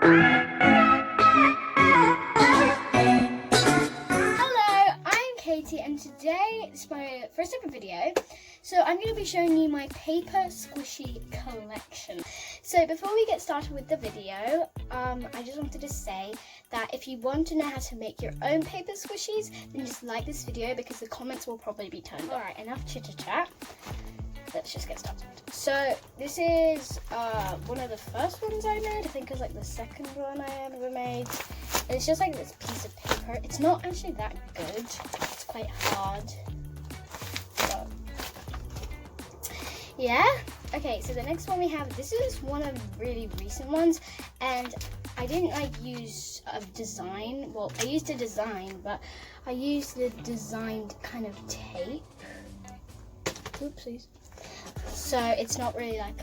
I'm Katie and today is my first ever video. So I'm going to be showing you my paper squishy collection. So before we get started with the video, I just wanted to say that if you want to know how to make your own paper squishies, then just like this video because the comments will probably be turned on. Alright, enough chitter chat. Let's just get started. So this is one of the first ones I made. I think it was like the second one I ever made. And it's just like this piece of paper. It's not actually that good. It's quite hard. So yeah. Okay, so the next one we have, this is one of the really recent ones, and I didn't use a design. Well, I used a design, but I used the designed kind of tape. Oopsies. So it's not really like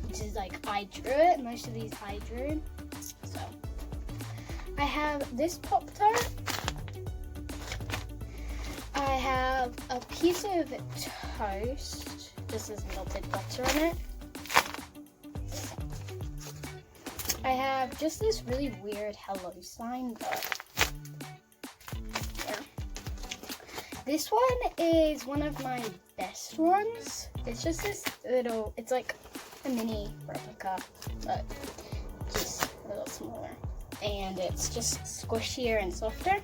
just like I drew it. Most of these I drew. So I have this Pop-Tart. I have a piece of toast. This is melted butter on it. I have just this really weird hello sign, but yeah. This one is one of my best ones. It's just this little, it's like a mini replica, but just a little smaller. And it's just squishier and softer.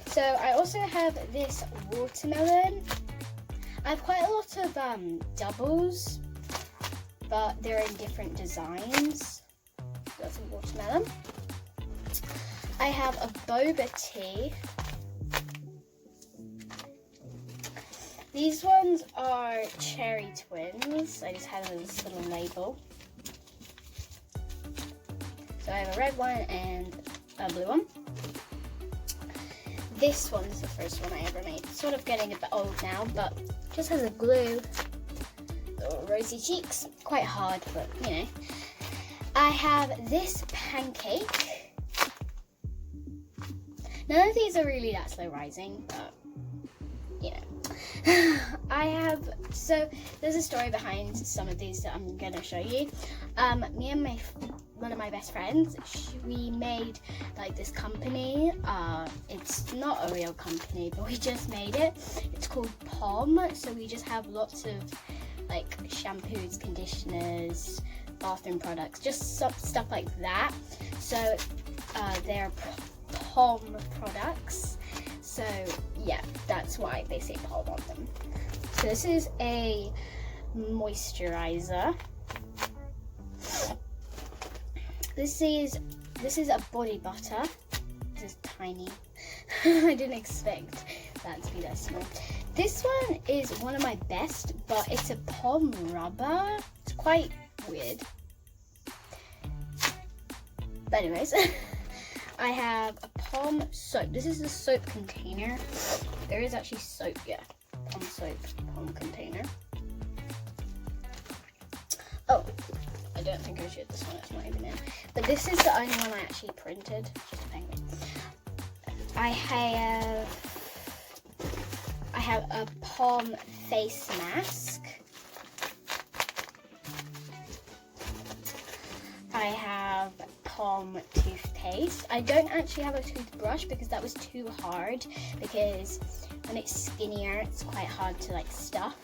So I also have this watermelon. I have quite a lot of doubles, but they're in different designs. That's a watermelon. I have a boba tea. These ones are cherry twins. I just have this little label. So I have a red one and a blue one. This one is the first one I ever made. It's sort of getting a bit old now, but just has a glue. Little rosy cheeks. Quite hard, but you know. I have this pancake. None of these are really that slow rising, but you know. So there's a story behind some of these that I'm gonna show you. Me and one of my best friends, we made like this company. It's not a real company, but we just made it. It's called Palm. So we just have lots of like shampoos, conditioners, bathroom products, just stuff like that. So they're Palm products. So yeah, that's why they say Palm on them. So this is a moisturizer. This is a body butter. This is tiny. I didn't expect that to be that small. This one is one of my best, but it's a Palm rubber. It's quite weird. But anyways, I have a Palm soap. This is the soap container. There is actually soap, yeah. Palm soap, Palm container. Oh, I don't think I showed this one, it's not even in. But this is the only one I actually printed. Just a penguin. I have a Palm face mask. I have Palm toothpaste. I don't actually have a toothbrush because that was too hard, because when it's skinnier, it's quite hard to like stuff.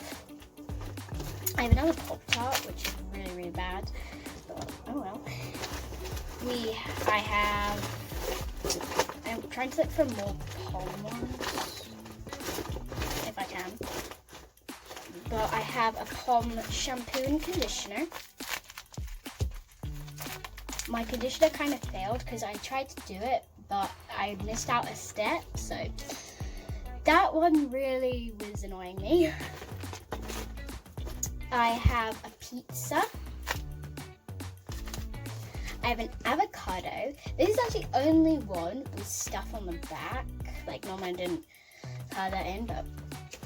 I have another Pop-Tart, which is really, really bad. But, oh well. I'm trying to look for more Palm ones, if I can. But I have a Palm shampoo and conditioner. My conditioner kind of failed because I tried to do it, but I missed out a step, so that one really was annoying me. I have a pizza. I have an avocado. This is actually only one with stuff on the back. Like normally I didn't color that in, but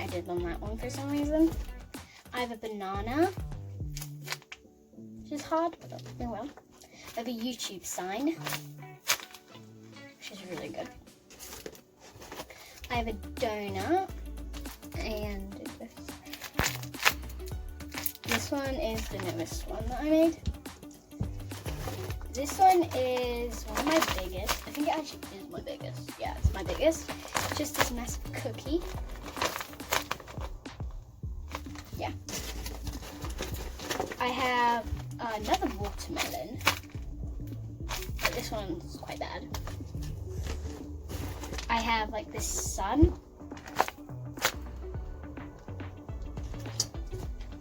I did on that one for some reason. I have a banana, which is hard, but oh well. I have a YouTube sign, which is really good. I have a donut, and this one is the newest one that I made. this one is one of my biggest. I think it actually is my biggest. Yeah, it's my biggest. Just this massive cookie. Yeah. I have another watermelon. But this one's quite bad. I have like this sun.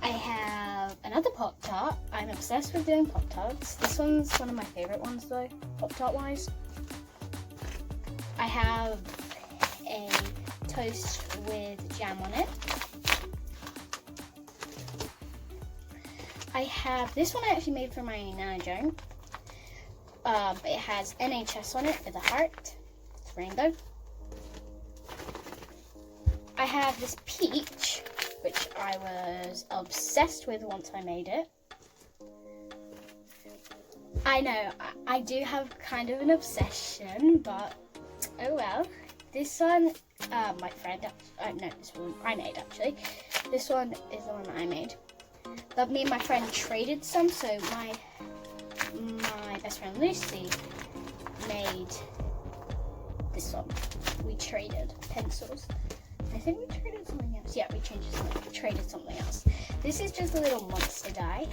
I have another Pop-Tart. I'm obsessed with doing Pop-Tarts. This one's one of my favorite ones though, Pop-Tart wise. I have a toast with jam on it. I have this one I actually made for my Nana Joan. It has NHS on it with a heart. It's rainbow. I have this peach, which I was obsessed with once I made it. I know, I do have kind of an obsession, but oh well. This one, my friend, no, this one I made actually. This one is the one that I made. But me and my friend traded some, so my best friend Lucy made this one. We traded pencils. I think we traded something else. Yeah, we traded something else. This is just a little monster die.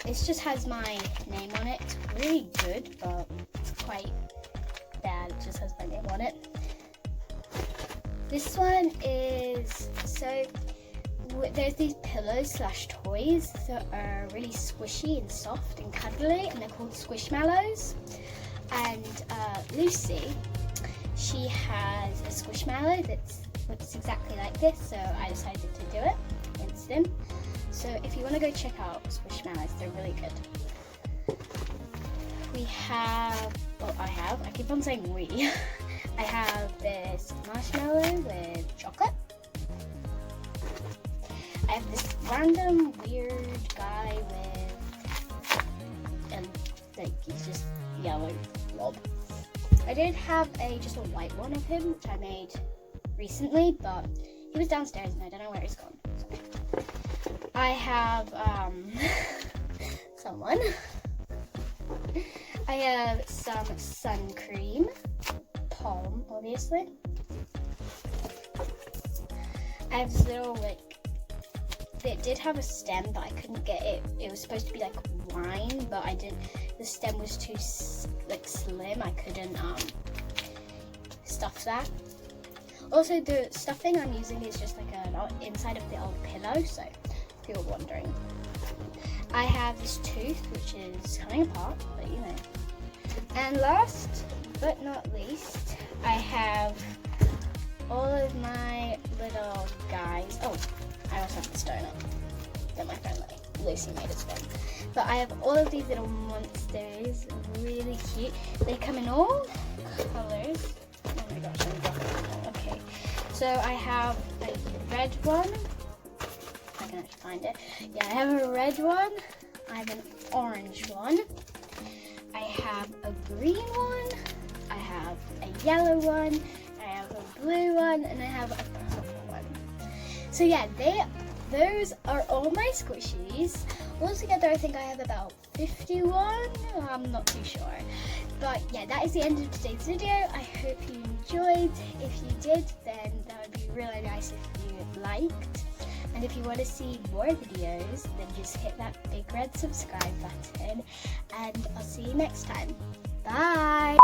This just has my name on it. It's really good, but it's quite bad. It just has my name on it. This one is, so there's these pillows / toys that are really squishy and soft and cuddly, and they're called Squishmallows. And Lucy, she has a Squishmallow that looks exactly like this, so I decided to do it against him. So if you want to go check out Squishmallows, they're really good. We have, well, I keep on saying we. I have this marshmallow with chocolate. I have this random weird guy with, like, he's just yellow blob. I did have just a white one of him, which I made recently, but he was downstairs and I don't know where he's gone. So. I have someone. I have some sun cream, Palm, obviously. I have this little, like, it did have a stem, but I couldn't get it. It was supposed to be like wine, but I didn't. The stem was too like slim. I couldn't stuff that. Also, the stuffing I'm using is just like an inside of the old pillow. So, if you're wondering, I have this tooth which is coming apart, but you know. And last but not least, I have all of my little guys. Oh, I also have this donut that my friend Lucy made as well. But I have all of these little monsters, really cute. They come in all colors. Oh my gosh, I'm dropping them. Okay. So I have a red one. I can actually find it. Yeah, I have a red one. I have an orange one. I have a green one. I have a yellow one. I have a blue one, and I have a purple one. So yeah, those are all my squishies. Altogether, I think I have about 51. I'm not too sure. But yeah, that is the end of today's video. I hope you enjoyed. If you did, then that would be really nice if you liked. And if you want to see more videos, then just hit that big red subscribe button. And I'll see you next time. Bye!